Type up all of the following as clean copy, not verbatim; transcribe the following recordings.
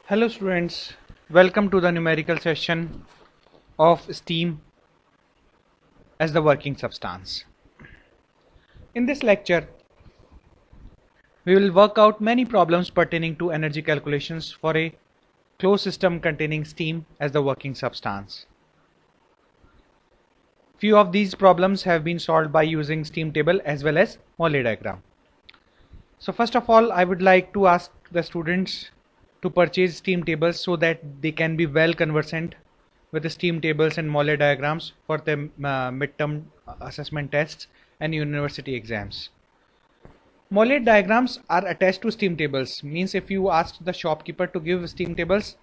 Hello students, welcome to the numerical session of steam as the working substance. In this lecture, we will work out many problems pertaining to energy calculations for a closed system containing steam as the working substance. Few of these problems have been solved by using steam table as well as Morley diagram. So first of all, I would like to ask the students to purchase steam tables so that they can be well conversant with the steam tables and Morley diagrams for the midterm assessment tests and university exams. Morley diagrams are attached to steam tables, means if you ask the shopkeeper to give steam tables,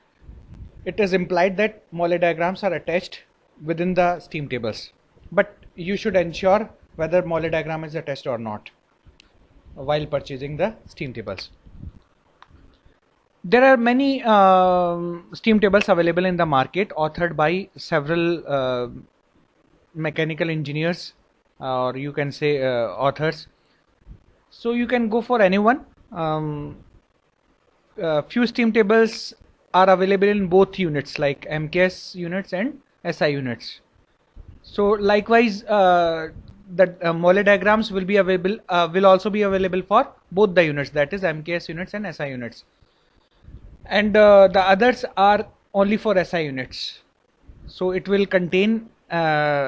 it is implied that Morley diagrams are attached within the steam tables. But you should ensure whether Morley diagram is attached or not while purchasing the steam tables. There are many steam tables available in the market, authored by several mechanical engineers, or you can say authors. So you can go for anyone. Few steam tables are available in both units, like MKS units and SI units. So likewise, the Morley diagrams will be available, will also be available for both the units, that is MKS units and SI units. And the others are only for SI units. So it will contain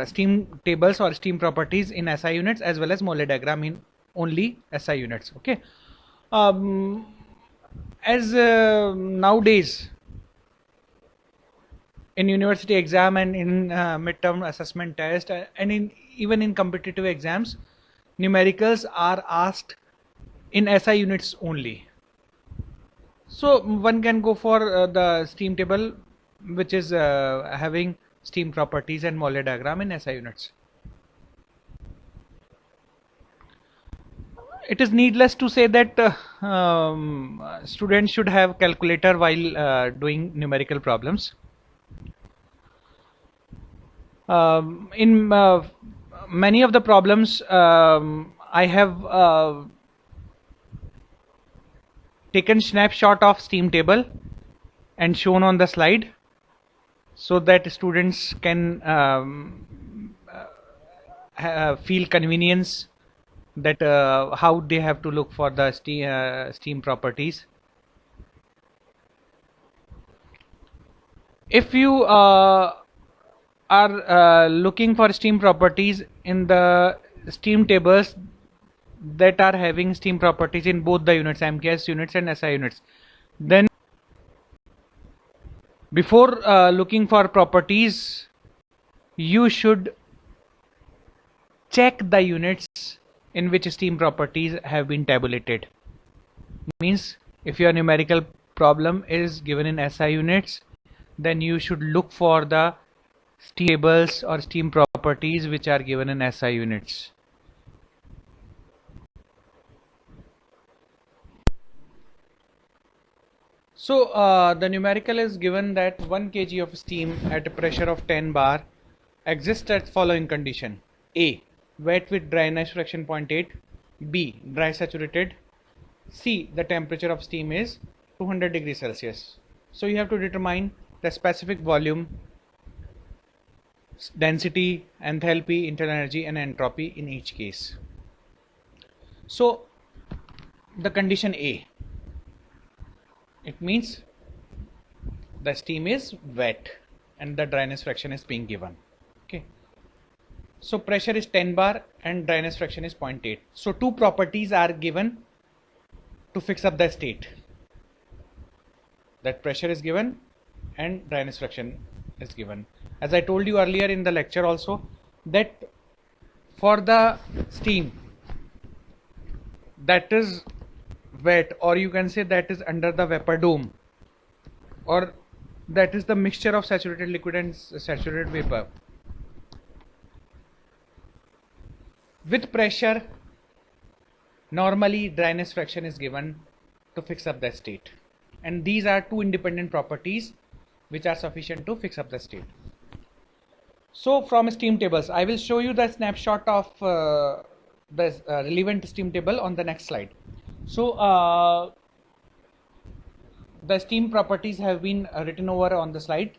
steam tables or steam properties in SI units as well as Morley diagram in only SI units. Okay. As nowadays in university exam and in midterm assessment test and even in competitive exams, numericals are asked in SI units only. So one can go for the steam table which is having steam properties and Morley diagram in SI units. It is needless to say that students should have calculator while doing numerical problems. In many of the problems I have taken snapshot of steam table and shown on the slide so that students can feel convenience that how they have to look for the steam properties. If you are looking for steam properties in the steam tables that are having steam properties in both the units, MKS units and SI units, then before looking for properties, you should check the units in which steam properties have been tabulated. Means if your numerical problem is given in SI units, then you should look for the steam tables or steam properties which are given in SI units. So the numerical is given that 1 kg of steam at a pressure of 10 bar exists at following condition: A, wet with dryness fraction 0.8, B, dry saturated, C, the temperature of steam is 200 degrees Celsius. So you have to determine the specific volume, density, enthalpy, internal energy and entropy in each case. So the condition A, it means the steam is wet and the dryness fraction is being given. Okay. So pressure is 10 bar and dryness fraction is 0.8. So two properties are given to fix up the state. That pressure is given and dryness fraction is given. As I told you earlier in the lecture also, that for the steam that is wet, or you can say that is under the vapor dome, or that is the mixture of saturated liquid and saturated vapor, with pressure, normally dryness fraction is given to fix up the state, and these are two independent properties which are sufficient to fix up the state. So from steam tables, I will show you the snapshot of the relevant steam table on the next slide. So the steam properties have been written over on the slide.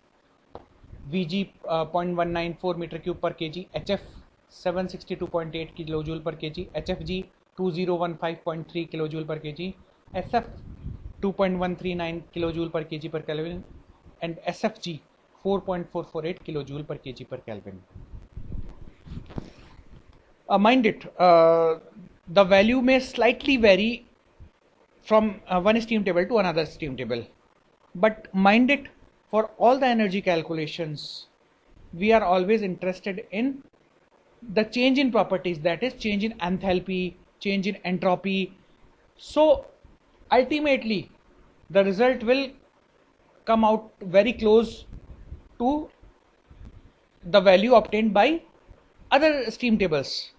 Vg 0.194 meter cube per kg, HF 762.8 kilojoule per kg, HFG 2015.3 kilojoule per kg, SF 2.139 kilojoule per kg per Kelvin, and SFG 4.448 kilojoule per kg per Kelvin. Mind it, the value may slightly vary from one steam table to another steam table, but mind it, for all the energy calculations we are always interested in the change in properties, that is change in enthalpy, change in entropy. So ultimately the result will come out very close to the value obtained by other steam tables.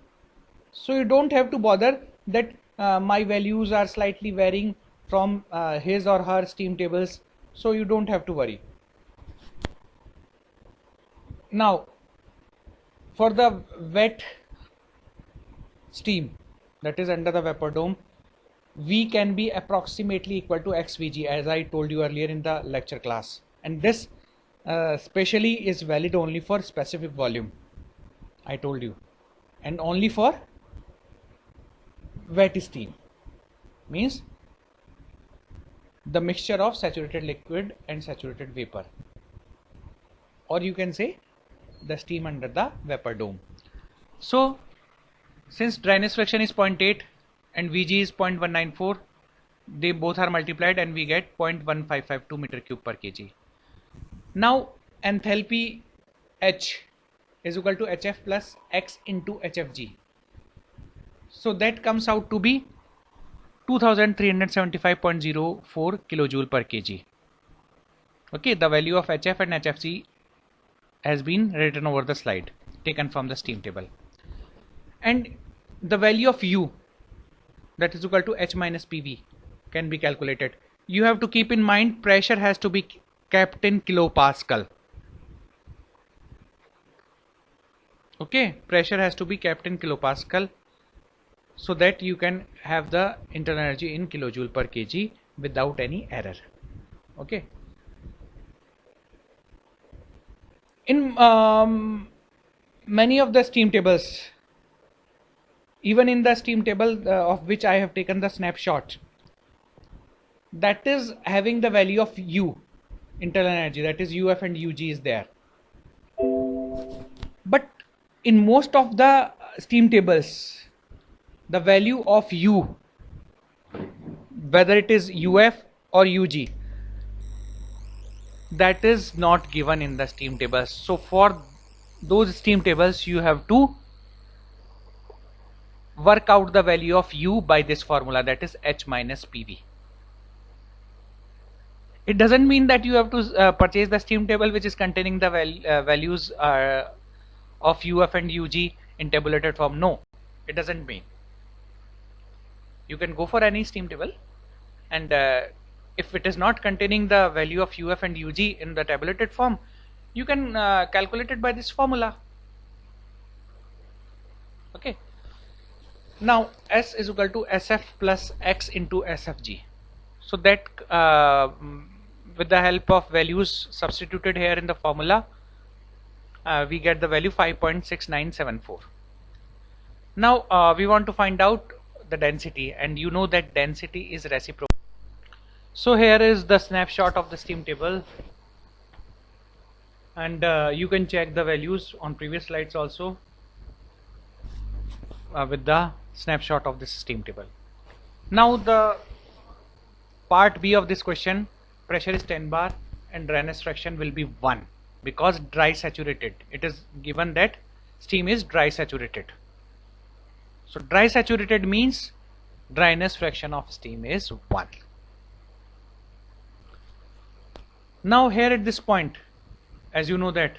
So you don't have to bother that my values are slightly varying from his or her steam tables, so you don't have to worry. Now for the wet steam, that is under the vapor dome, V can be approximately equal to XVG, as I told you earlier in the lecture class, and this specially is valid only for specific volume, I told you, and only for wet steam, means the mixture of saturated liquid and saturated vapor, or you can say the steam under the vapor dome. So since dryness fraction is 0.8 and Vg is 0.194, they both are multiplied and we get 0.1552 meter cube per kg. Now enthalpy H is equal to HF plus X into HFG. So that comes out to be 2375.04 kilojoule per kg. Okay, the value of HF and HFG has been written over the slide, taken from the steam table. And the value of U, that is equal to H minus PV, can be calculated. You have to keep in mind pressure has to be kept in kilopascal. Okay, pressure has to be kept in kilopascal so that you can have the internal energy in kilojoule per kg without any error. Okay. In many of the steam tables, even in the steam table of which I have taken the snapshot, that is having the value of U, internal energy, that is UF and UG is there. But in most of the steam tables, the value of U, whether it is UF or UG, that is not given in the steam tables. So for those steam tables you have to work out the value of U by this formula, that is H minus PV. It doesn't mean that you have to purchase the steam table which is containing the values of UF and UG in tabulated form. No, it doesn't mean. You can go for any steam table, and if it is not containing the value of UF and UG in the tabulated form, you can calculate it by this formula. Okay. Now S is equal to SF plus X into SFG. So that with the help of values substituted here in the formula, we get the value 5.6974. Now we want to find out the density, and you know that density is reciprocal. So here is the snapshot of the steam table, and you can check the values on previous slides also with the snapshot of this steam table. Now the part B of this question, pressure is 10 bar and dryness fraction will be 1 because dry saturated. It is given that steam is dry saturated. So dry saturated means dryness fraction of steam is 1. Now here at this point, as you know that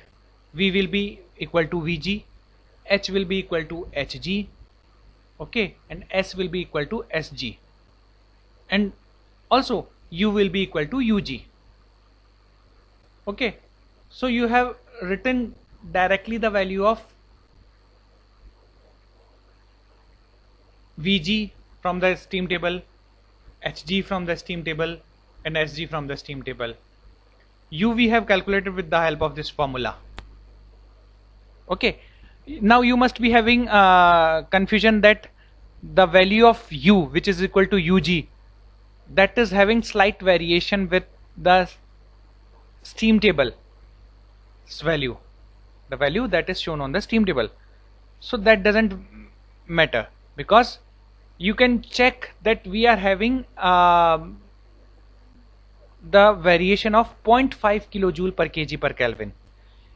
V will be equal to Vg, H will be equal to Hg, okay, and S will be equal to Sg, and also U will be equal to Ug. Okay, so you have written directly the value of Vg from the steam table, Hg from the steam table, and Sg from the steam table. U we have calculated with the help of this formula. Okay, now you must be having confusion that the value of U, which is equal to Ug, that is having slight variation with the steam table value, the value that is shown on the steam table. So that doesn't matter, because you can check that we are having the variation of 0.5 kilojoule per kg per Kelvin.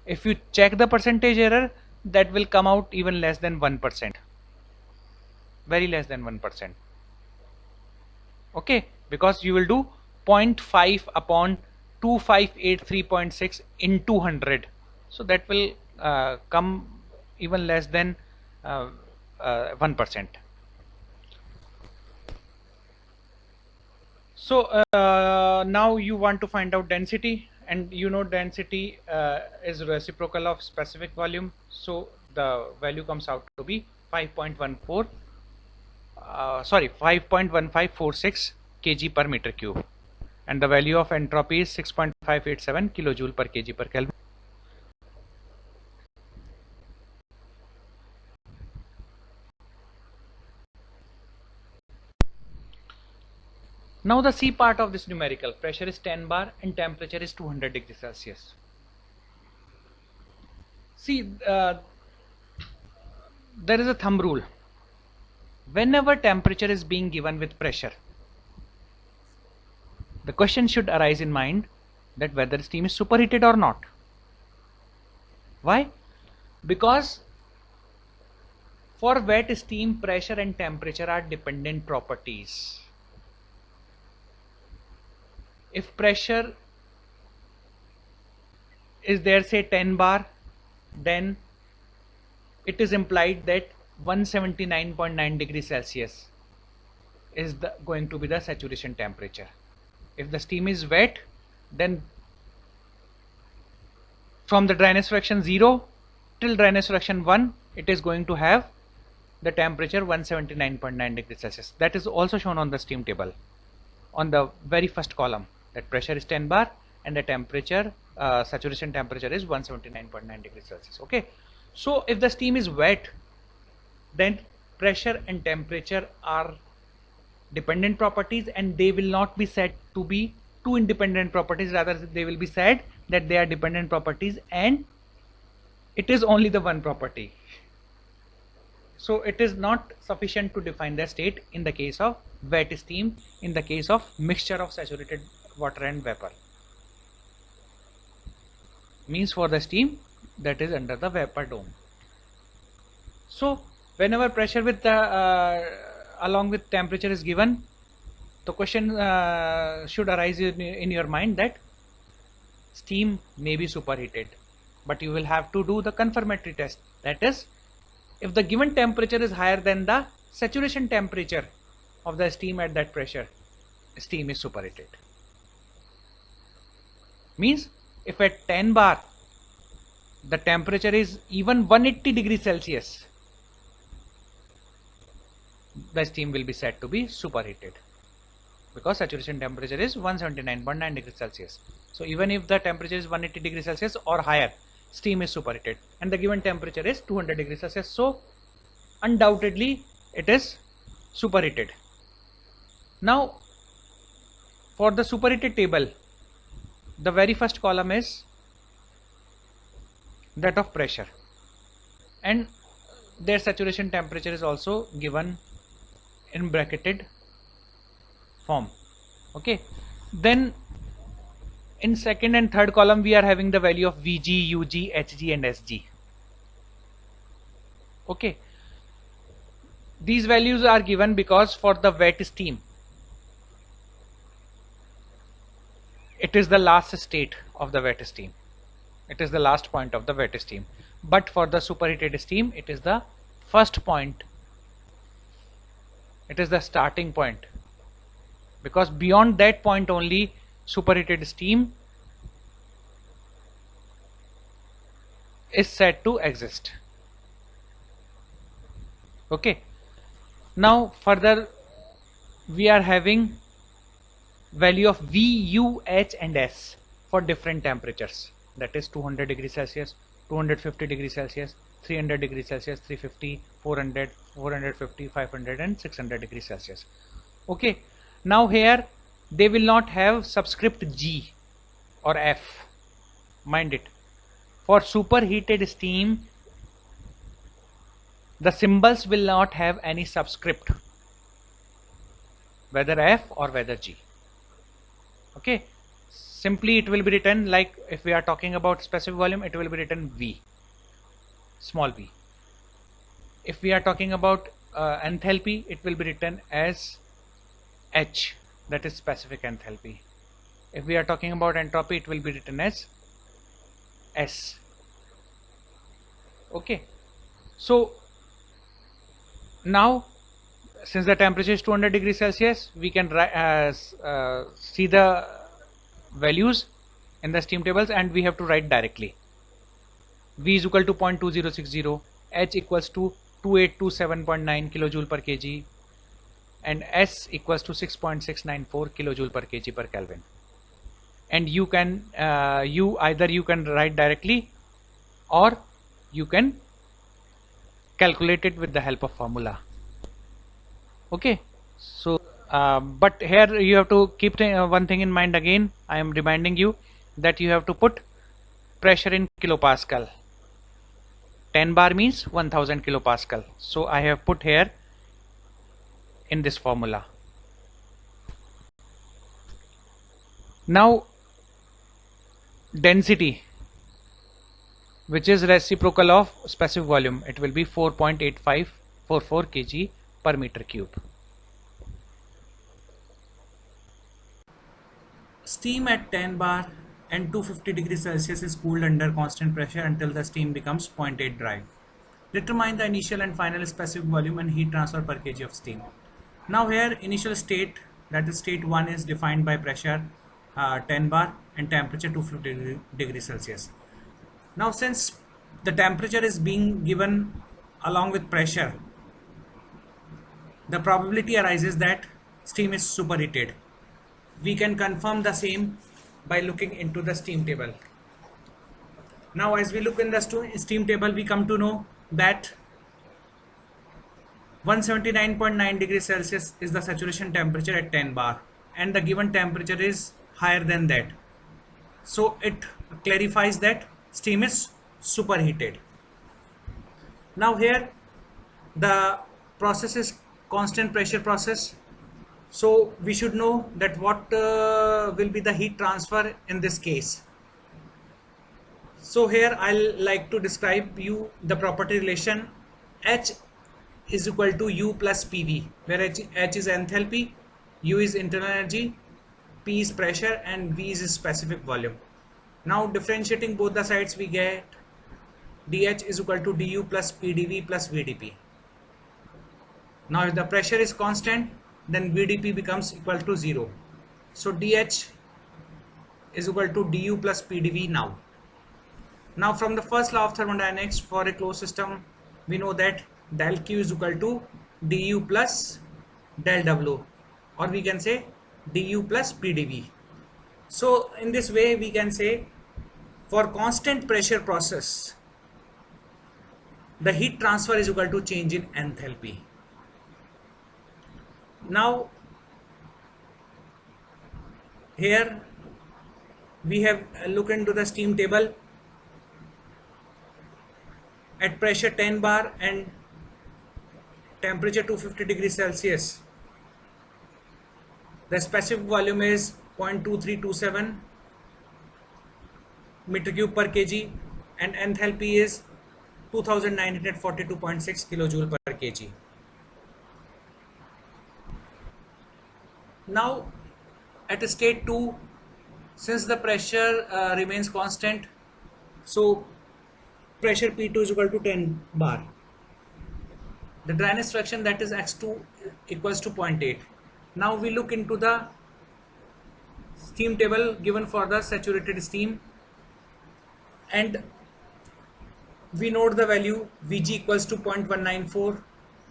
If you check the percentage error, that will come out even less than 1%, very less than 1%. Okay, because you will do 0.5 upon 2583.6 into 100, so that will come even less than 1%. So now you want to find out density, and you know density is reciprocal of specific volume, so the value comes out to be 5.1546 kg per meter cube, and the value of entropy is 6.587 kilojoule per kg per Kelvin. Now the C part of this numerical, pressure is 10 bar and temperature is 200 degrees Celsius. See, there is a thumb rule. Whenever temperature is being given with pressure, the question should arise in mind that whether steam is superheated or not. Why? Because for wet steam, pressure and temperature are dependent properties. If pressure is there, say 10 bar, then it is implied that 179.9 degrees Celsius is going to be the saturation temperature. If the steam is wet, then from the dryness fraction 0 till dryness fraction 1, it is going to have the temperature 179.9 degrees Celsius. That is also shown on the steam table on the very first column, that pressure is 10 bar and the temperature, saturation temperature is 179.9 degrees Celsius. Okay, so if the steam is wet, then pressure and temperature are dependent properties, and they will not be said to be two independent properties, rather they will be said that they are dependent properties and it is only the one property. So it is not sufficient to define the state in the case of wet steam, in the case of mixture of saturated water and vapor. Means for the steam that is under the vapor dome. So whenever pressure with along with temperature is given, the question should arise in your mind that steam may be superheated, but you will have to do the confirmatory test. That is, if the given temperature is higher than the saturation temperature of the steam at that pressure, steam is superheated. Means if at 10 bar the temperature is even 180 degrees Celsius, the steam will be said to be superheated, because saturation temperature is 179.9 degrees Celsius. So even if the temperature is 180 degrees Celsius or higher, steam is superheated, and the given temperature is 200 degrees Celsius, so undoubtedly it is superheated. Now for the superheated table, the very first column is that of pressure, and their saturation temperature is also given in bracketed form. Okay, then in second and third column we are having the value of Vg, Ug, Hg and Sg. Okay, these values are given because for the wet steam, it is the last state of the wet steam, it is the last point of the wet steam, but for the superheated steam it is the first point, it is the starting point, because beyond that point only superheated steam is said to exist. Okay, now further we are having value of V, U, H and S for different temperatures, that is 200 degrees Celsius, 250 degrees Celsius, 300 degrees Celsius, 350, 400, 450, 500 and 600 degrees Celsius. Okay, now here they will not have subscript G or F, mind it. For superheated steam, the symbols will not have any subscript, whether F or whether G. Okay, simply it will be written like, if we are talking about specific volume, it will be written V, small v. If we are talking about enthalpy, it will be written as H, that is specific enthalpy. If we are talking about entropy, it will be written as S. Okay, so now since the temperature is 200 degrees Celsius, we can see the values in the steam tables, and we have to write directly. V is equal to 0.2060, H equals to 2827.9 kilojoule per kg, and S equals to 6.694 kilojoule per kg per Kelvin. And you can either you can write directly or you can calculate it with the help of formula. Okay, so but here you have to keep one thing in mind again. I am reminding you that you have to put pressure in kilopascal. 10 bar means 1000 kilopascal. So I have put here in this formula. Now density, which is reciprocal of specific volume, it will be 4.8544 kg per meter cube. Steam at 10 bar and 250 degrees Celsius is cooled under constant pressure until the steam becomes 0.8 dry. Determine the initial and final specific volume and heat transfer per kg of steam. Now here initial state, that is state 1, is defined by pressure 10 bar and temperature 250 degrees Celsius. Now since the temperature is being given along with pressure, the probability arises that steam is superheated. We can confirm the same by looking into the steam table. Now as we look in the steam table, we come to know that 179.9 degrees Celsius is the saturation temperature at 10 bar, and the given temperature is higher than that. So it clarifies that steam is superheated. Now here the process is constant pressure process. So we should know that what will be the heat transfer in this case. So here I'll like to describe you the property relation H is equal to U plus PV, where H is enthalpy, U is internal energy, P is pressure, and V is specific volume. Now differentiating both the sides, we get dH is equal to du plus pdv plus vdp. Now if the pressure is constant, then vdp becomes equal to 0. So dH is equal to du plus pdv now. Now from the first law of thermodynamics, for a closed system, we know that del Q is equal to du plus del W, or we can say du plus pdv. So in this way we can say for constant pressure process, the heat transfer is equal to change in enthalpy. Now here we have looked into the steam table. At pressure 10 bar and temperature 250 degrees Celsius, the specific volume is 0.2327 meter cube per kg, and enthalpy is 2942.6 kilojoule per kg. Now at state 2, since the pressure remains constant, so pressure P2 is equal to 10 bar. The dryness fraction, that is X2, equals to 0.8. Now we look into the steam table given for the saturated steam, and we note the value Vg equals to 0.194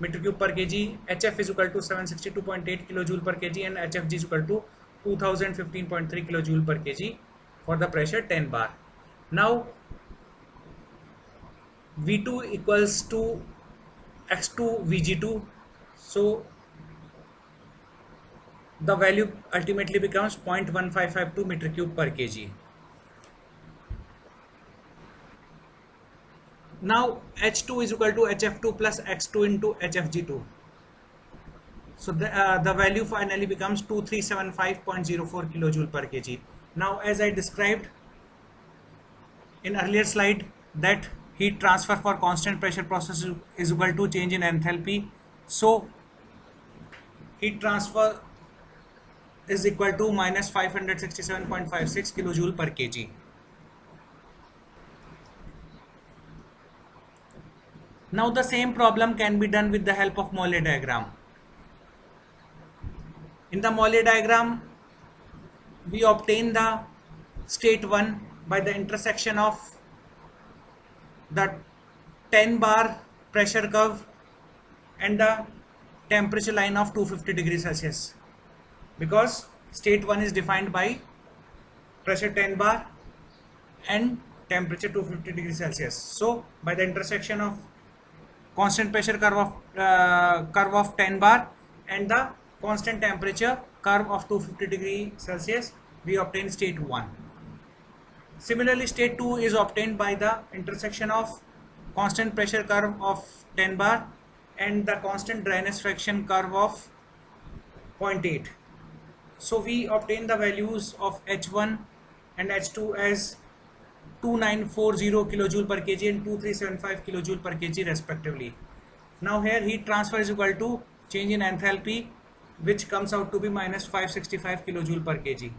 meter cube per kg, HF is equal to 762.8 kilojoule per kg, and HFG is equal to 2015.3 kilojoule per kg for the pressure 10 bar. Now V2 equals to X2 Vg2, so the value ultimately becomes 0.1552 meter cube per kg. Now H2 is equal to HF2 plus X2 into HFG2. So the value finally becomes 2375.04 kilojoule per kg. Now, as I described in earlier slide, that heat transfer for constant pressure process is equal to change in enthalpy. So heat transfer is equal to minus 567.56 kilojoule per kg. Now the same problem can be done with the help of Mollet diagram. In the Mollet diagram, we obtain the state 1 by the intersection of the 10 bar pressure curve and the temperature line of 250 degrees Celsius, because state 1 is defined by pressure 10 bar and temperature 250 degrees Celsius. So by the intersection of constant pressure curve of 10 bar and the constant temperature curve of 250 degree Celsius, we obtain state 1. Similarly, state 2 is obtained by the intersection of constant pressure curve of 10 bar and the constant dryness fraction curve of 0.8. So we obtain the values of H1 and H2 as 2940 kilojoule per kg and 2375 kilojoule per kg respectively. Now here heat transfer is equal to change in enthalpy, which comes out to be minus 565 kilojoule per kg.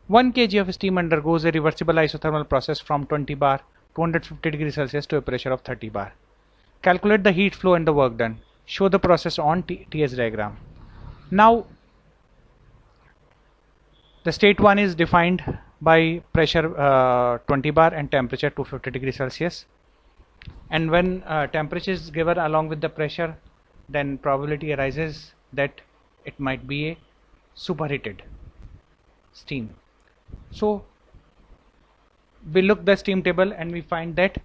1 kg of steam undergoes a reversible isothermal process from 20 bar to 150 degrees Celsius to a pressure of 30 bar. Calculate the heat flow and the work done. Show the process on TS diagram. Now the state 1 is defined by pressure 20 bar and temperature 250 degrees Celsius, and when temperature is given along with the pressure, then probability arises that it might be a superheated steam. So we look the steam table and we find that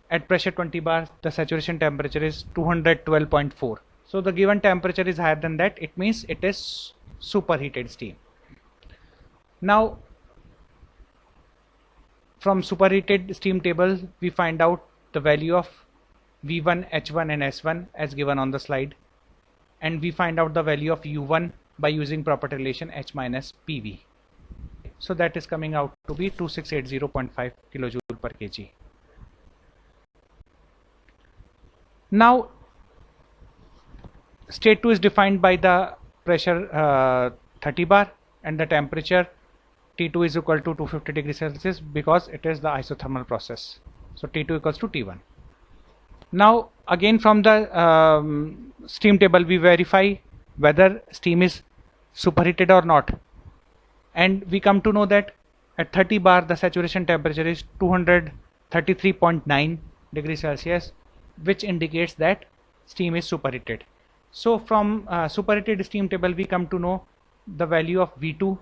at pressure 20 bar the saturation temperature is 212.4. So the given temperature is higher than that, it means it is superheated steam. Now from superheated steam table we find out the value of V1, H1 and S1 as given on the slide, and we find out the value of U1 by using property relation H minus PV. So that is coming out to be 2680.5 kilojoule per kg. Now state 2 is defined by the pressure 30 bar and the temperature T2 is equal to 250 degrees Celsius because it is the isothermal process. So T2 equals to T1. Now again from the steam table we verify whether steam is superheated or not, and we come to know that at 30 bar the saturation temperature is 233.9 degrees Celsius, which indicates that steam is superheated. So from superheated steam table we come to know the value of V2,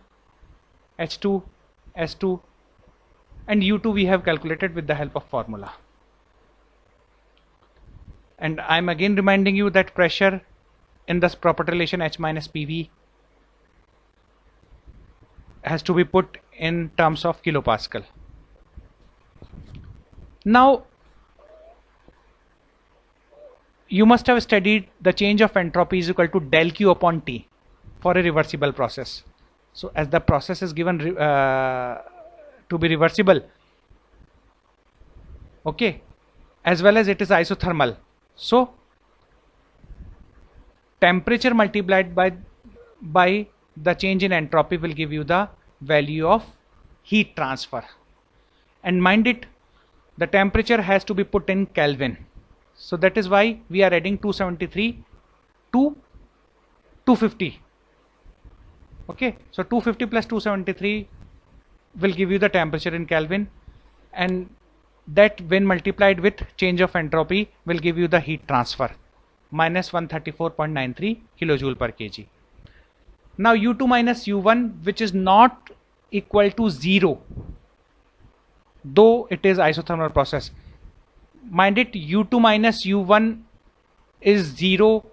H2, S2 and U2 we have calculated with the help of formula. And I am again reminding you that pressure in this property relation H minus PV has to be put in terms of kilopascal. Now you must have studied the change of entropy is equal to del Q upon T for a reversible process. So as the process is given to be reversible, okay, as well as it is isothermal, so temperature multiplied by the change in entropy will give you the value of heat transfer. And mind it, the temperature has to be put in Kelvin, so that is why we are adding 273 to 250. Okay, so 250 plus 273 will give you the temperature in Kelvin, and that when multiplied with change of entropy will give you the heat transfer minus 134.93 kilojoule per kg. Now U2 minus U1, which is not equal to 0, though it is isothermal process. Mind it, U2 minus U1 is 0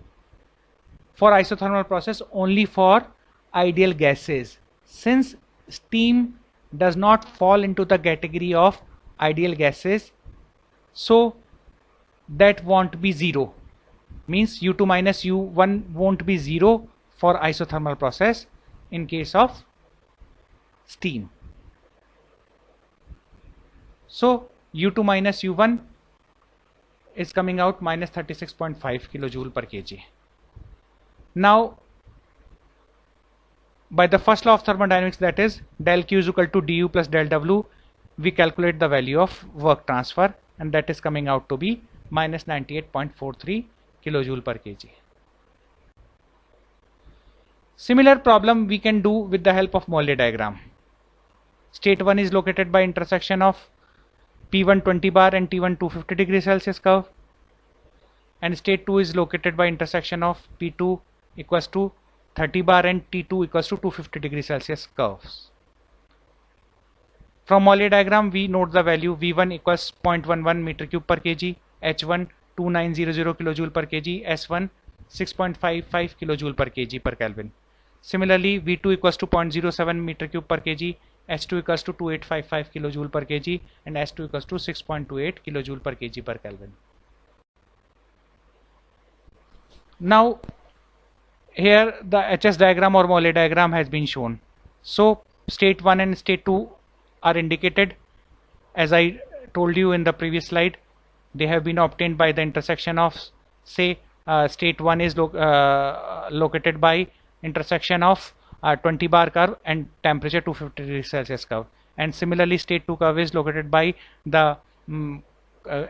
for isothermal process only for ideal gases. Since steam does not fall into the category of ideal gases, so that won't be 0. Means U2 minus U1 won't be 0 for isothermal process in case of steam. So U2 minus U1 is coming out minus 36.5 kilojoule per kg. Now, by the first law of thermodynamics, that is del Q is equal to du plus del W, we calculate the value of work transfer, and that is coming out to be minus 98.43 kilojoule per kg. Similar problem we can do with the help of Mollet diagram. State 1 is located by intersection of P1 20 bar and T1 250 degree Celsius curve, and state 2 is located by intersection of P2 equals to 30 bar and T2 equals to 250 degree Celsius curves. From Mollet diagram, we note the value V1 equals 0.11 meter cube per kg, H1 2900 kilojoule per kg, S1 6.55 kilojoule per kg per Kelvin. Similarly, V2 equals to 0.07 meter cube per kg, H2 equals to 2855 kilojoule per kg, and S2 equals to 6.28 kilojoule per kg per Kelvin. Now, here the HS diagram or Mollet diagram has been shown. So state 1 and state 2 are indicated. As I told you in the previous slide, they have been obtained by the intersection of, say, state 1 is located by intersection of 20 bar curve and temperature 250 degrees Celsius curve, and similarly state 2 curve is located by the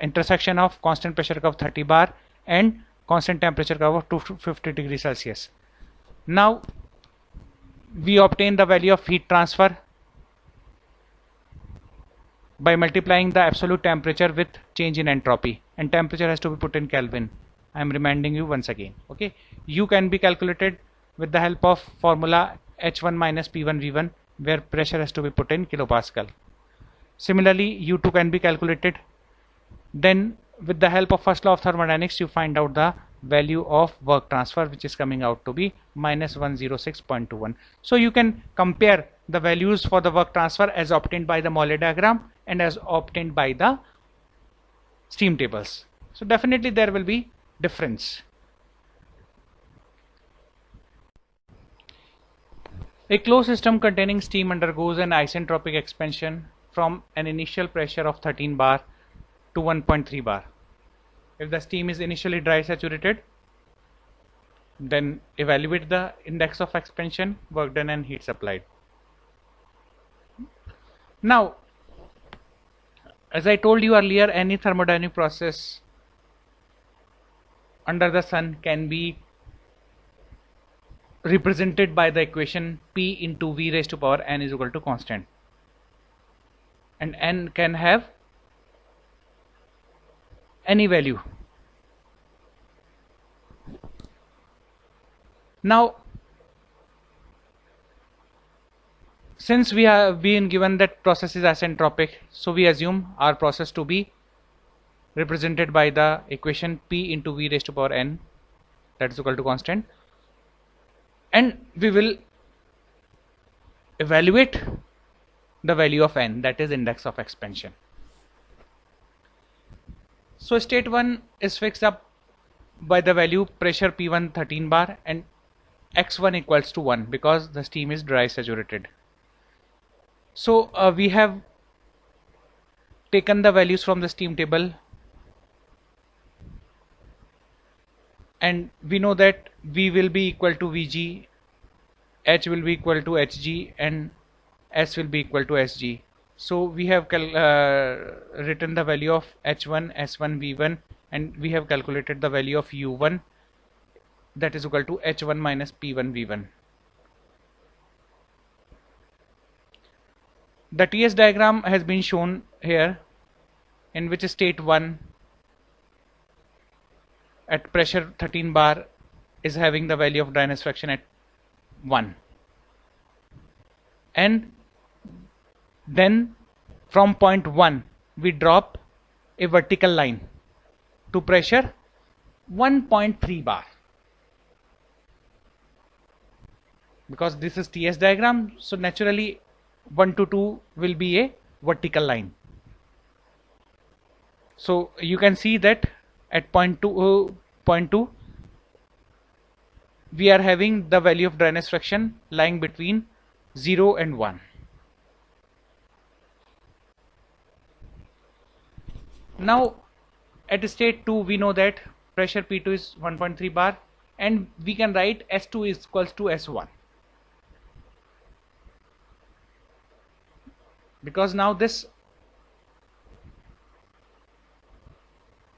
intersection of constant pressure curve 30 bar and constant temperature curve of 250 degrees Celsius. Now we obtain the value of heat transfer by multiplying the absolute temperature with change in entropy, and temperature has to be put in Kelvin. I am reminding you once again. Okay, U can be calculated with the help of formula H1 minus P1 V1, where pressure has to be put in kilopascal. Similarly, U2 can be calculated. Then with the help of first law of thermodynamics, you find out the value of work transfer, which is coming out to be minus 106.21. So you can compare the values for the work transfer as obtained by the Mollet diagram and as obtained by the steam tables. So definitely there will be difference. A closed system containing steam undergoes an isentropic expansion from an initial pressure of 13 bar to 1.3 bar. If the steam is initially dry saturated, then evaluate the index of expansion, work done and heat supplied. Now, as I told you earlier, any thermodynamic process under the sun can be represented by the equation P into V raised to power n is equal to constant, and n can have any value. Now, since we have been given that process is isentropic, so we assume our process to be represented by the equation P into V raised to power n, that is equal to constant, and we will evaluate the value of n, that is index of expansion. So state 1 is fixed up by the value pressure P1 13 bar and x1 equals to 1 because the steam is dry saturated. So we have taken the values from the steam table, and we know that V will be equal to Vg, H will be equal to Hg, and S will be equal to Sg. So we have written the value of H1, S1, V1, and we have calculated the value of U1, that is equal to H1 minus P1 V1. The TS diagram has been shown here, in which state 1 at pressure 13 bar is having the value of dryness fraction at 1. and then from point 1 we drop a vertical line to pressure 1.3 bar. Because this is TS diagram, so naturally 1 to 2 will be a vertical line. So you can see that at point 2 we are having the value of dryness fraction lying between 0 and 1. Now at state 2 we know that pressure P2 is 1.3 bar, and we can write S2 is equals to S1, because now this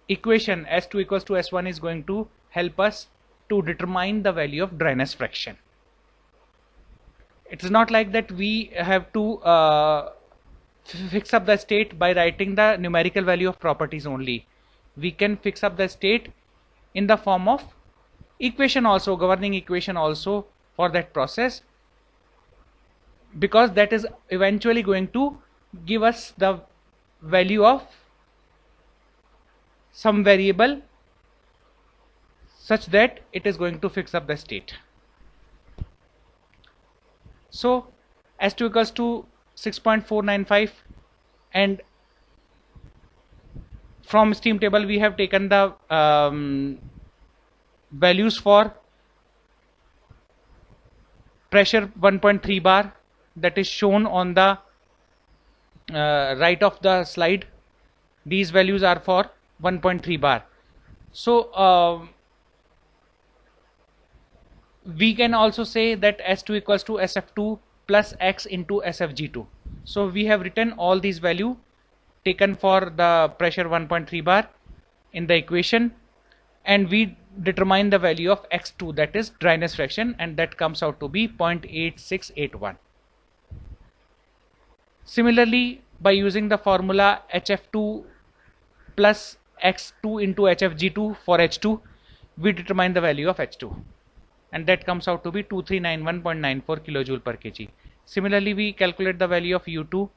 equation S2 equals to S1 is going to help us to determine the value of dryness fraction. It is not like that we have to fix up the state by writing the numerical value of properties only. We can fix up the state in the form of equation also, governing equation also for that process, because that is eventually going to give us the value of some variable such that it is going to fix up the state. So S2 equals to 6.495, and from steam table we have taken the values for pressure 1.3 bar, that is shown on the right of the slide. These values are for 1.3 bar. So we can also say that S2 equals to SF2 plus X into SFG2. So we have written all these values taken for the pressure 1.3 bar in the equation, and we determine the value of X2, that is dryness fraction, and that comes out to be 0.8681. Similarly, by using the formula HF2 plus X2 into HFG2 for H2, we determine the value of H2, and that comes out to be 2391.94 kilojoule per kg. Similarly, we calculate the value of U2,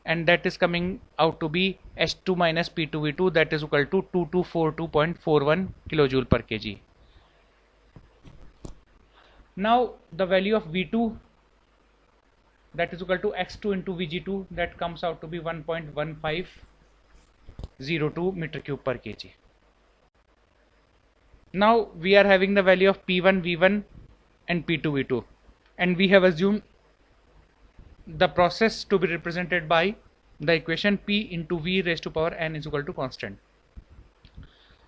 and that is coming out to be H2 minus P2V2, that is equal to 2242.41 kilojoule per kg. Now the value of V2, that is equal to X2 into Vg2, that comes out to be 1.1502 meter cube per kg. Now we are having the value of P1 V1 and P2 V2, and we have assumed the process to be represented by the equation P into V raised to power n is equal to constant.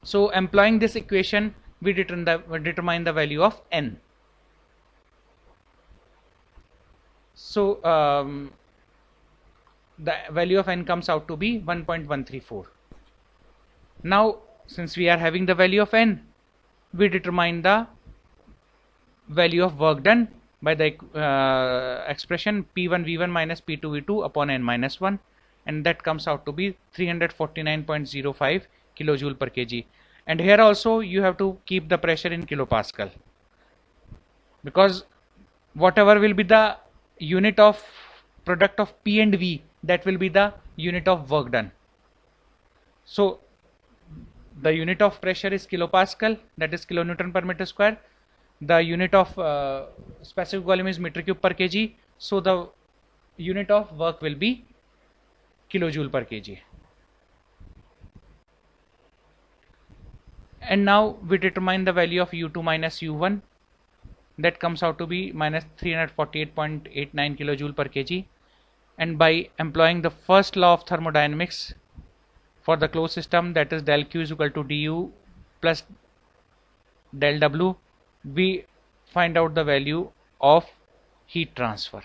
So employing this equation, we determine the value of n. So the value of n comes out to be 1.134. Now since we are having the value of n, we determine the value of work done by the expression P1 V1 minus P2 V2 upon n minus 1, and that comes out to be 349.05 kilojoule per kg. And here also you have to keep the pressure in kilopascal, because whatever will be the unit of product of P and V, that will be the unit of work done. So the unit of pressure is kilopascal, that is kilonewton per meter square. The unit of specific volume is meter cube per kg, so the unit of work will be kilojoule per kg. And now we determine the value of U2 minus U1, that comes out to be minus 348.89 kilojoule per kg. And by employing the first law of thermodynamics for the closed system, that is del Q is equal to du plus del W, we find out the value of heat transfer.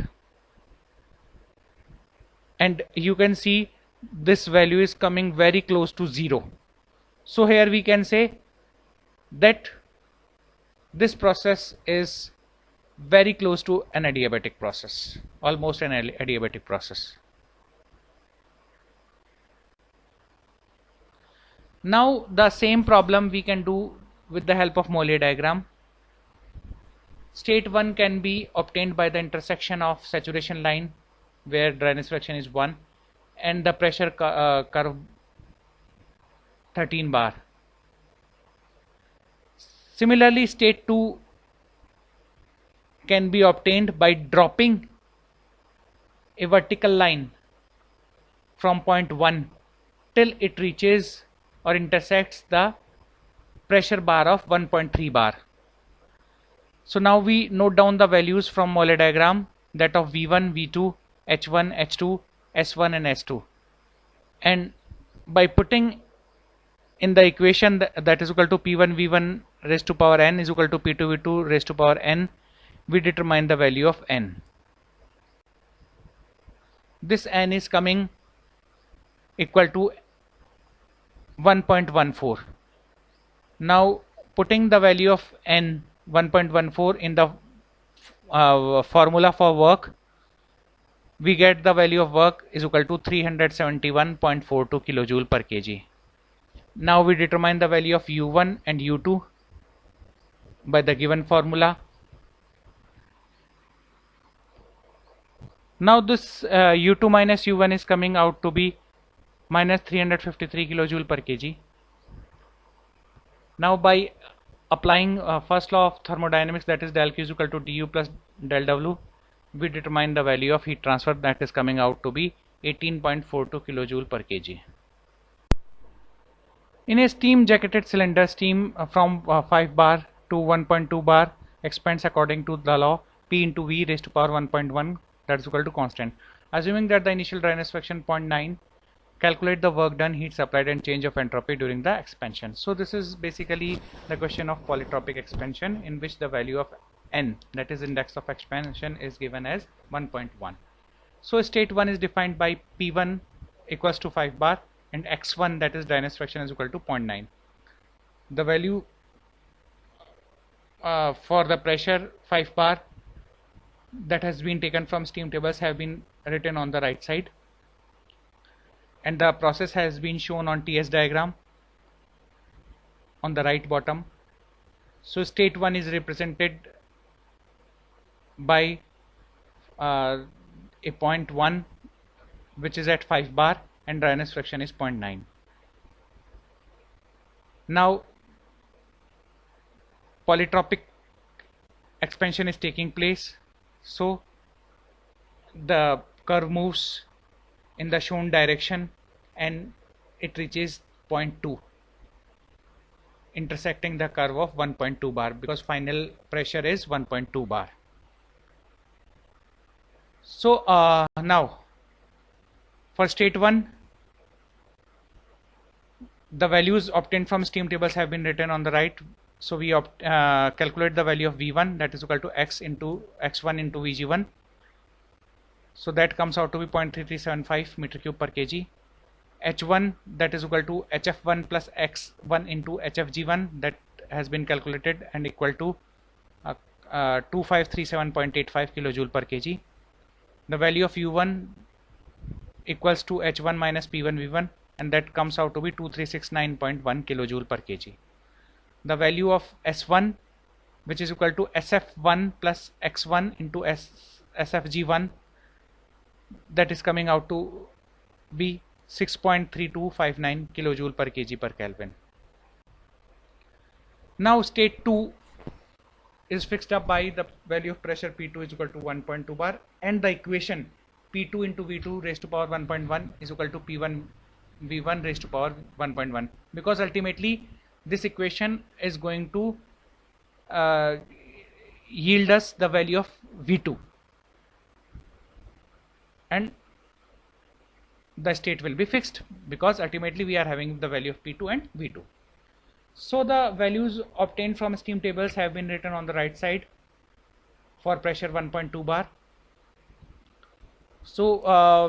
And you can see this value is coming very close to 0. So here we can say that this process is very close to an adiabatic process, almost an adiabatic process. Now the same problem we can do with the help of Mollier diagram. State 1 can be obtained by the intersection of saturation line where dryness fraction is 1 and the pressure curve 13 bar. Similarly, state 2 can be obtained by dropping a vertical line from point 1 till it reaches or intersects the pressure bar of 1.3 bar. So now we note down the values from Moeller diagram, that of V1, V2, H1, H2, S1 and S2, and by putting in the equation that is equal to P1 V1 raised to power n is equal to P2 V2 raised to power n, we determine the value of n. This n is coming equal to 1.14. Now putting the value of n 1.14 in the formula for work, we get the value of work is equal to 371.42 kilojoule per kg. Now we determine the value of U1 and U2 by the given formula. Now this U2 minus U1 is coming out to be minus 353 kilojoule per kg. Now by applying first law of thermodynamics, that is del Q is equal to du plus del W, we determine the value of heat transfer, that is coming out to be 18.42 kilojoule per kg. In a steam jacketed cylinder, steam from 5 bar to 1.2 bar expands according to the law P into V raised to power 1.1, that is equal to constant. Assuming that the initial dryness fraction 0.9, calculate the work done, heat supplied and change of entropy during the expansion. So this is basically the question of polytropic expansion, in which the value of n, that is index of expansion, is given as 1.1. So state 1 is defined by P1 equals to 5 bar and x1, that is dryness fraction, is equal to 0.9. The value for the pressure 5 bar that has been taken from steam tables have been written on the right side, and the process has been shown on TS diagram on the right bottom. So state 1 is represented by a point 1 which is at 5 bar and dryness fraction is 0.9. Now polytropic expansion is taking place, so the curve moves in the shown direction and it reaches point 2, intersecting the curve of 1.2 bar, because final pressure is 1.2 bar. So now for state 1, the values obtained from steam tables have been written on the right. So we calculate the value of V1, that is equal to x into x1 into Vg1. So that comes out to be 0.3375 meter cube per kg. H1, that is equal to Hf1 plus x1 into Hfg1, that has been calculated and equal to 2537.85 kilojoule per kg. The value of U1 equals to H1 minus P1 V1, and that comes out to be 2369.1 kilojoule per kg. The value of S1, which is equal to SF1 plus x1 into SFG1, that is coming out to be 6.3259 kilojoule per kg per Kelvin. Now state 2 is fixed up by the value of pressure P2 is equal to 1.2 bar, and the equation P2 into V2 raised to power 1.1 is equal to P1 V1 raised to power 1.1, because ultimately this equation is going to yield us the value of V2, and the state will be fixed because ultimately we are having the value of P2 and V2. So the values obtained from steam tables have been written on the right side for pressure 1.2 bar. So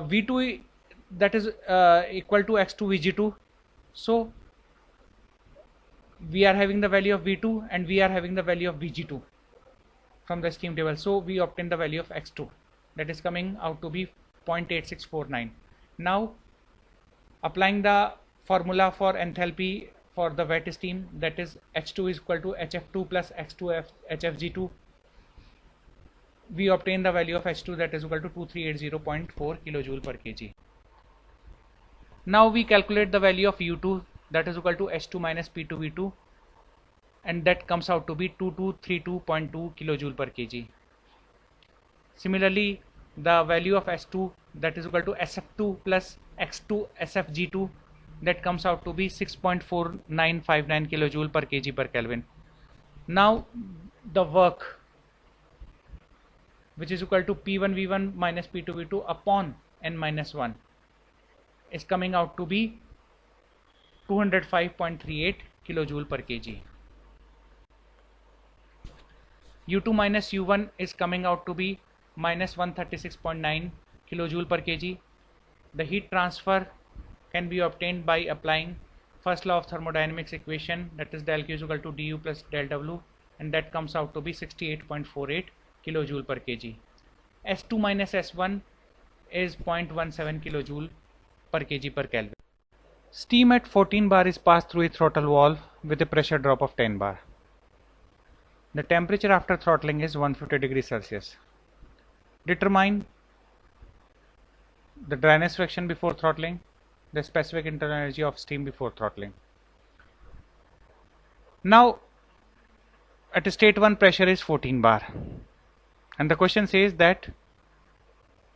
V2, that is equal to x2 Vg2. So we are having the value of V2 and we are having the value of Vg2 from the steam table. So we obtain the value of x2, that is coming out to be 0.8649. Now applying the formula for enthalpy for the wet steam, that is H2 is equal to Hf2 plus x2 Hfg2. we obtain the value of H2, that is equal to 2380.4 kilojoule per kg. Now we calculate the value of U2, that is equal to H2 minus P2V2, and that comes out to be 2232.2 kilojoule per kg. Similarly, the value of S2, that is equal to SF2 plus X2 SFG2, that comes out to be 6.4959 kilojoule per kg per Kelvin. Now the work, which is equal to P1V1 minus P2V2 upon N minus 1, is coming out to be 205.38 kilojoule per kg. U2 minus U1 is coming out to be minus 136.9 kilojoule per kg. The heat transfer can be obtained by applying first law of thermodynamics equation, that is del Q is equal to du plus del W, and that comes out to be 68.48 kilojoule per kg. S2 minus S1 is 0.17 kilojoule per kg per Kelvin. Steam at 14 bar is passed through a throttle valve with a pressure drop of 10 bar. The temperature after throttling is 150 degrees Celsius. Determine the dryness fraction before throttling, the specific internal energy of steam before throttling. Now at state 1 pressure is 14 bar, and the question says that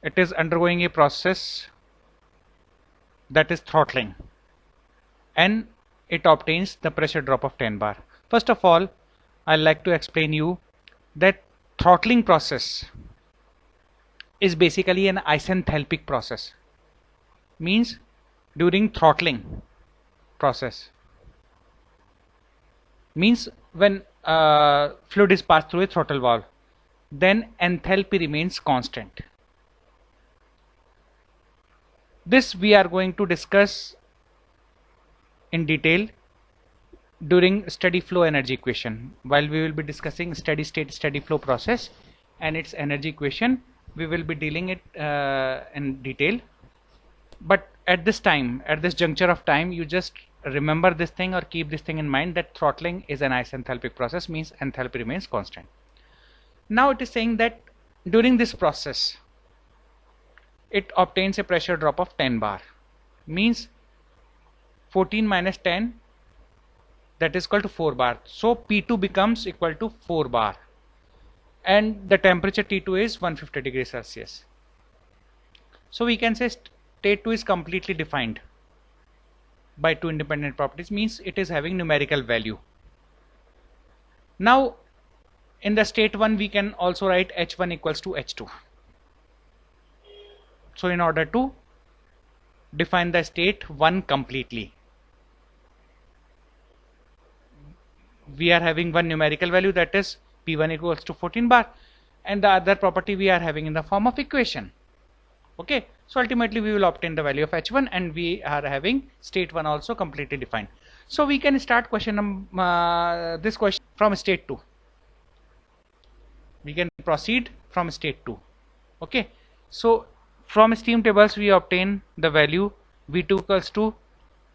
it is undergoing a process, that is throttling, and it obtains the pressure drop of 10 bar. First of all, I'd like to explain you that throttling process is basically an isenthalpic process. Means during throttling process, means when fluid is passed through a throttle valve, then enthalpy remains constant. This we are going to discuss in detail during steady flow energy equation. While we will be discussing steady state steady flow process and its energy equation, we will be dealing it in detail. But at this time, at this juncture of time, you just remember this thing or keep this thing in mind, that throttling is an isenthalpic process, means enthalpy remains constant. Now it is saying that during this process it obtains a pressure drop of 10 bar, means 14 minus 10, that is equal to 4 bar. So P2 becomes equal to 4 bar, and the temperature T2 is 150 degrees Celsius. So we can say state 2 is completely defined by two independent properties, means it is having numerical value. Now in the state 1 we can also write H1 equals to H2. So in order to define the state 1 completely, we are having one numerical value, that is P1 equals to 14 bar, and the other property we are having in the form of equation. Okay, so ultimately we will obtain the value of H1, and we are having state 1 also completely defined. So we can start this question from state 2. We can proceed from state 2. Okay, so from steam tables we obtain the value V2 equals to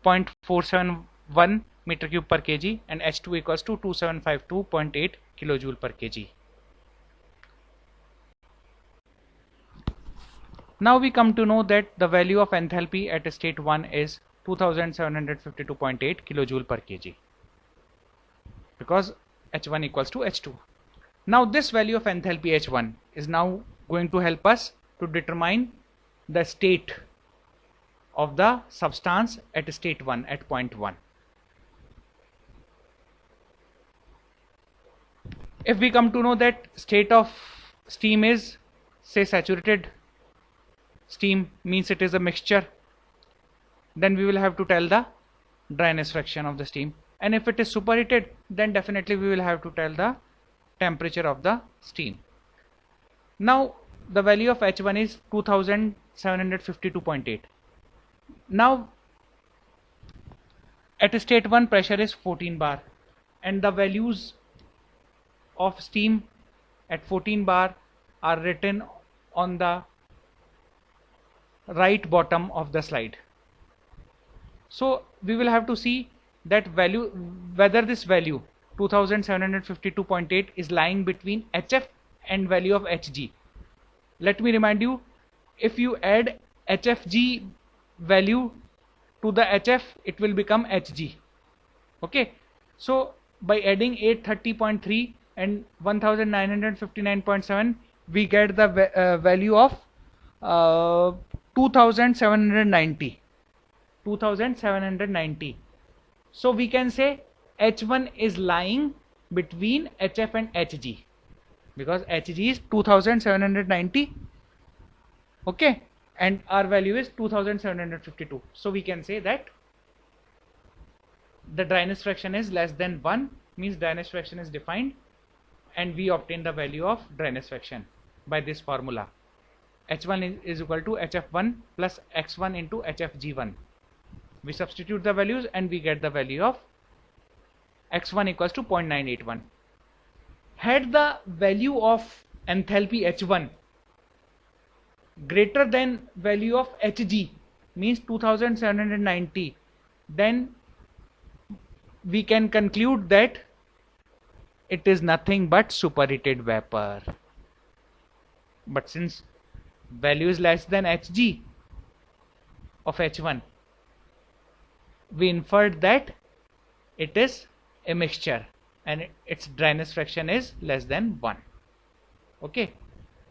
0.471 meter cube per kg and H2 equals to 2752.8 kilojoule per kg. Now we come to know that the value of enthalpy at state 1 is 2752.8 kilojoule per kg, because H1 equals to H2. Now this value of enthalpy H1 is now going to help us to determine the state of the substance at state 1 at point 1. If we come to know that state of steam is, say, saturated steam, means it is a mixture, then we will have to tell the dryness fraction of the steam, and if it is superheated, then definitely we will have to tell the temperature of the steam. Now the value of H1 is 2752.8. now at state 1 pressure is 14 bar, and the values of steam at 14 bar are written on the right bottom of the slide. So we will have to see that value, whether this value 2752.8 is lying between HF and value of Hg. Let me remind you, if you add HFG value to the HF, it will become Hg. Okay, so by adding 830.3 and 1959.7, we get the value of 2790. So we can say H1 is lying between HF and Hg, because Hg is 2790, okay, and our value is 2752. So we can say that the dryness fraction is less than 1, means dryness fraction is defined, and we obtain the value of dryness fraction by this formula. H1 is equal to HF1 plus X1 into HFG1. We substitute the values and we get the value of X1 equals to 0.981. Had the value of enthalpy H1 greater than value of Hg, means 2790, then we can conclude that it is nothing but superheated vapor. But since value is less than Hg of H1, we inferred that it is a mixture and its dryness fraction is less than 1. Okay,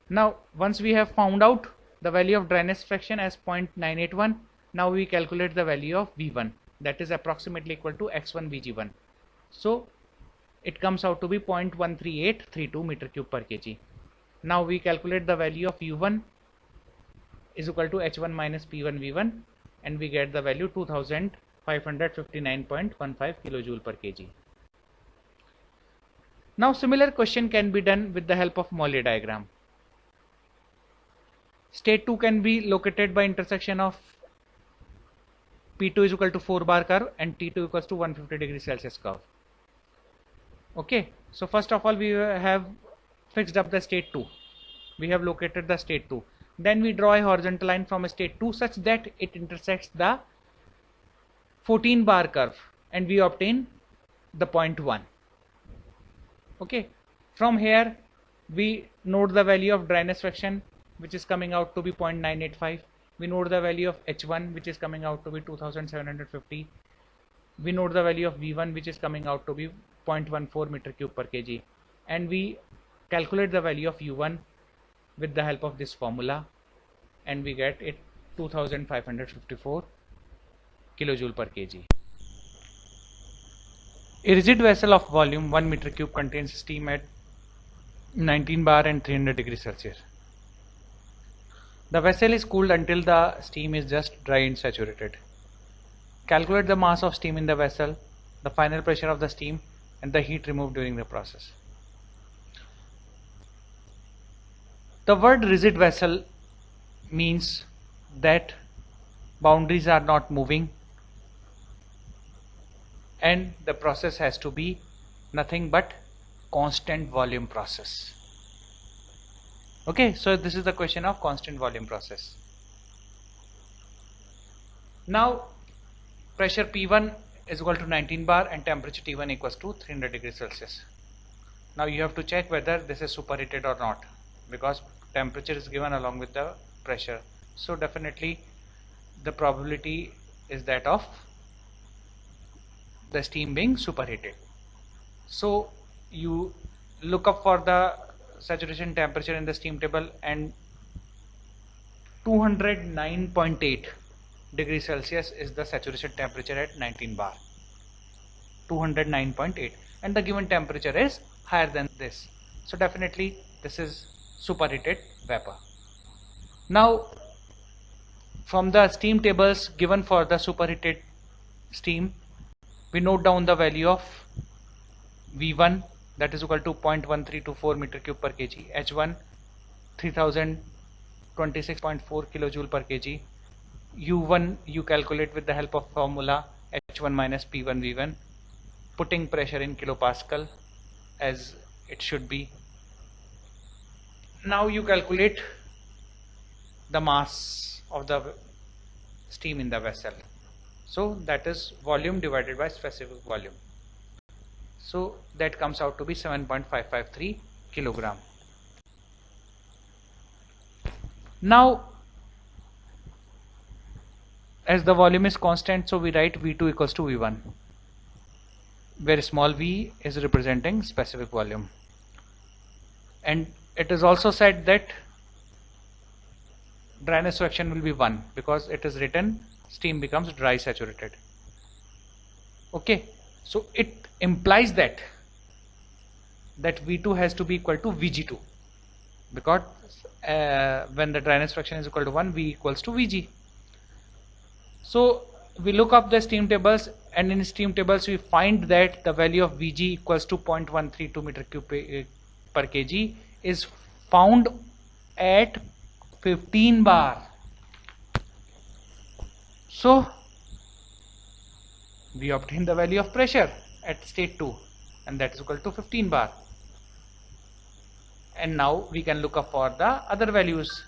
now once we have found out the value of dryness fraction as 0.981, now we calculate the value of V1, that is approximately equal to X1 Vg1. So it comes out to be 0.13832 meter cube per kg. Now we calculate the value of U1 is equal to H1 minus P1 V1, and we get the value 2559.15 kilojoule per kg. Now similar question can be done with the help of Morley diagram. State 2 can be located by intersection of P2 is equal to 4 bar curve and T2 equals to 150 degree Celsius curve. Okay, so first of all we have fixed up the state 2. We have located the state 2. Then we draw a horizontal line from a state 2 such that it intersects the 14 bar curve and we obtain the point 1. Okay, from here we note the value of dryness fraction, which is coming out to be 0.985. We note the value of H1, which is coming out to be 2750. We note the value of V1, which is coming out to be 0.14 meter cube per kg, and we calculate the value of U1 with the help of this formula, and we get it 2554 kilojoule per kg. A rigid vessel of volume 1 meter cube contains steam at 19 bar and 300 degrees Celsius. The vessel is cooled until the steam is just dry and saturated. Calculate the mass of steam in the vessel, the final pressure of the steam, and the heat removed during the process. The word rigid vessel means that boundaries are not moving and the process has to be nothing but constant volume process. Okay, so this is the question of constant volume process. Now pressure P1 is equal to 19 bar and temperature T1 equals to 300 degrees Celsius. Now you have to check whether this is superheated or not, because temperature is given along with the pressure. So definitely the probability is that of the steam being superheated. So you look up for the saturation temperature in the steam table, and 209.8 degrees Celsius is the saturation temperature at 19 bar. 209.8, and the given temperature is higher than this. So definitely this is superheated vapor. Now from the steam tables given for the superheated steam, we note down the value of V1, that is equal to 0.1324 meter cube per kg, H1 3026.4 kilojoule per kg, U1 you calculate with the help of formula H1 minus P1 V1, putting pressure in kilopascal as it should be. Now you calculate the mass of the steam in the vessel. So that is volume divided by specific volume. So that comes out to be 7.553 kilogram. Now, as the volume is constant, so we write V2 equals to V1, where small v is representing specific volume. And it is also said that dryness fraction will be 1 because it is written steam becomes dry saturated. Okay, so it implies that V2 has to be equal to Vg2, because when the dryness fraction is equal to 1, V equals to Vg. So we look up the steam tables, and in steam tables we find that the value of Vg equals to 0.132 meter cube per kg is found at 15 bar. So we obtain the value of pressure at state 2, and that is equal to 15 bar. And now we can look up for the other values.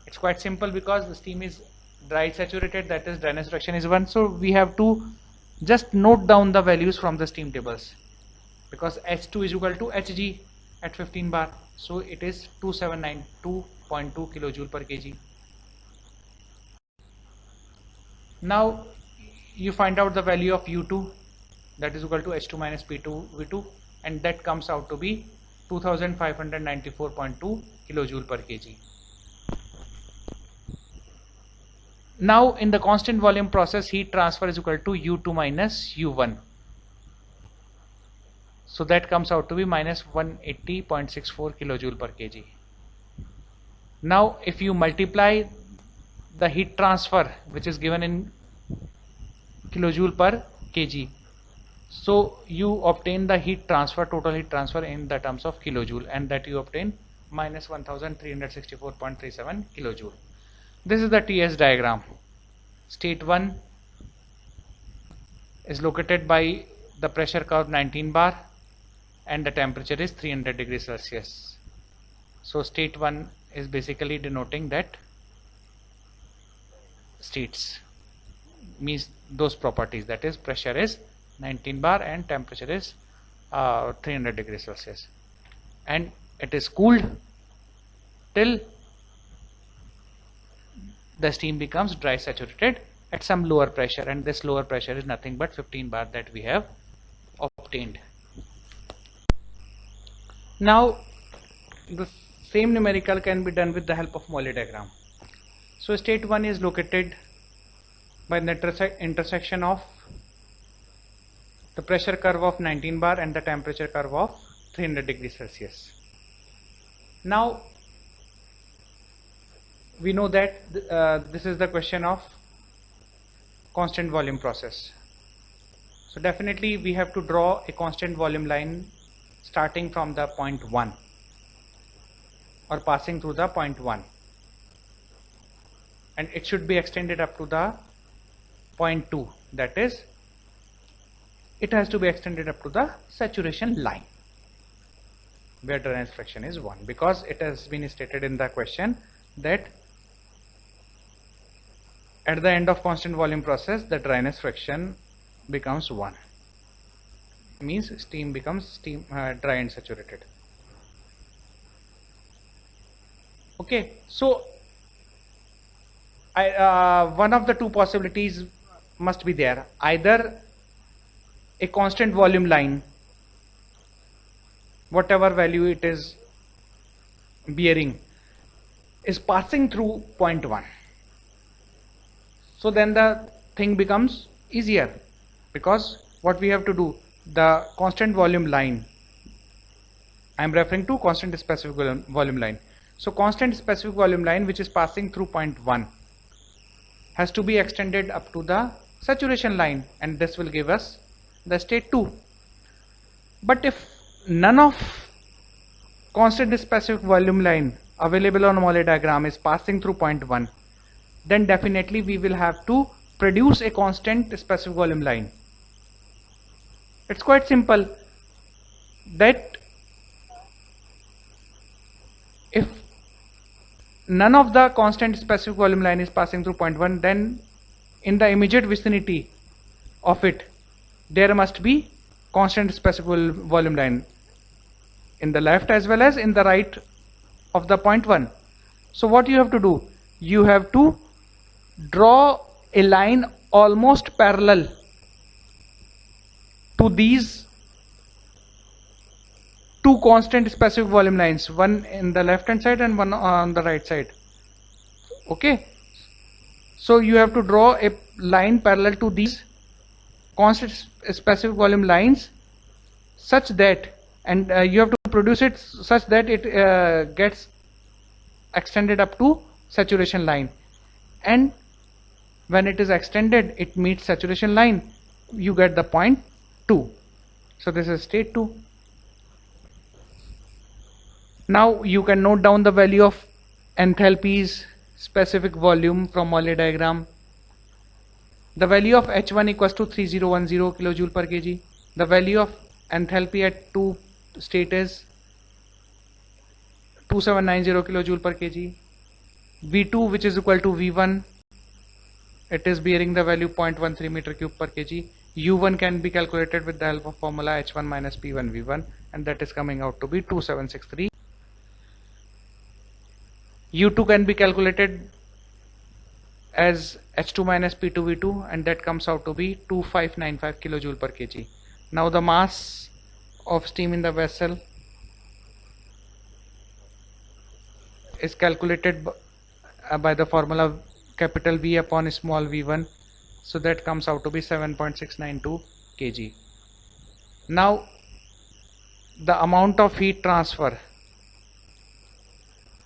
It's quite simple because the steam is dry saturated, that is dryness fraction is 1. So we have to just note down the values from the steam tables, because H2 is equal to Hg at 15 bar. So it is 2792.2 kilojoule per kg. Now you find out the value of U2, that is equal to H2 minus P2 V2, and that comes out to be 2594.2 kilojoule per kg. Now in the constant volume process, heat transfer is equal to U2 minus U1. So that comes out to be minus 180.64 kilojoule per kg. Now if you multiply the heat transfer, which is given in kilojoule per kg, so you obtain the heat transfer, total heat transfer in the terms of kilojoule, and that you obtain minus 1364.37 kilojoule. This is the TS diagram. State 1 is located by the pressure curve 19 bar, and the temperature is 300 degrees Celsius. So state 1 is basically denoting that states, means those properties, that is pressure is 19 bar and temperature is 300 degrees Celsius, and it is cooled till the steam becomes dry saturated at some lower pressure, and this lower pressure is nothing but 15 bar that we have obtained. Now the same numerical can be done with the help of Mollet diagram. So state 1 is located by the intersection of the pressure curve of 19 bar and the temperature curve of 300 degrees Celsius. Now we know that this is the question of constant volume process. So definitely we have to draw a constant volume line starting from the point 1 or passing through the point 1, and it should be extended up to the point 2, that is it has to be extended up to the saturation line where dryness fraction is 1, because it has been stated in the question that at the end of constant volume process the dryness fraction becomes 1, means steam becomes dry and saturated. Okay, so one of the two possibilities must be there. Either a constant volume line, whatever value it is bearing, is passing through point 1. So then the thing becomes easier, because what we have to do, the constant volume line, I am referring to constant specific volume line. So constant specific volume line which is passing through point 1 has to be extended up to the saturation line, and this will give us the state 2. But if none of constant specific volume line available on Mollet diagram is passing through point 1, then definitely we will have to produce a constant specific volume line. It's quite simple, that if none of the constant specific volume line is passing through point 1, then in the immediate vicinity of it there must be constant specific volume line in the left as well as in the right of the point 1. So what you have to do, you have to draw a line almost parallel to these two constant specific volume lines, one in the left hand side and one on the right side. Okay, so you have to draw a line parallel to these constant specific volume lines such that, and you have to produce it such that it gets extended up to saturation line, and when it is extended it meets saturation line, you get the point 2. So this is state 2. Now you can note down the value of enthalpies specific volume from Morley diagram. The value of H1 equals to 3010 kilojoule per kg. The value of enthalpy at 2 state is 2790 kilojoule per kg. V2, which is equal to V1, it is bearing the value 0.13 meter cube per kg. U1 can be calculated with the help of formula H1 minus P1 V1, and that is coming out to be 2763. U2 can be calculated as H2 minus P2 V2, and that comes out to be 2595 kilojoule per kg. Now the mass of steam in the vessel is calculated by the formula capital V upon small v1, so that comes out to be 7.692 kg. Now the amount of heat transfer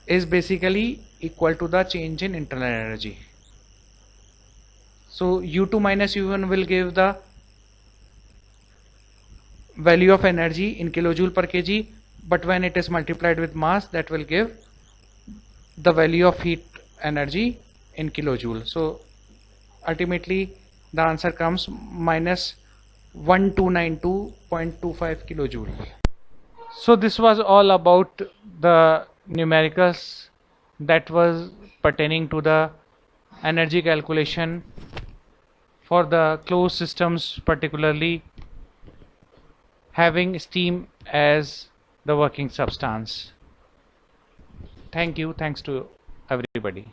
is basically equal to the change in internal energy. So U2 minus U1 will give the value of energy in kilojoule per kg, but when it is multiplied with mass, that will give the value of heat energy in kilojoule. So ultimately the answer comes minus 1292.25 kilojoule. So this was all about the numericals that was pertaining to the energy calculation for the closed systems, particularly having steam as the working substance. Thank you. Thanks to everybody.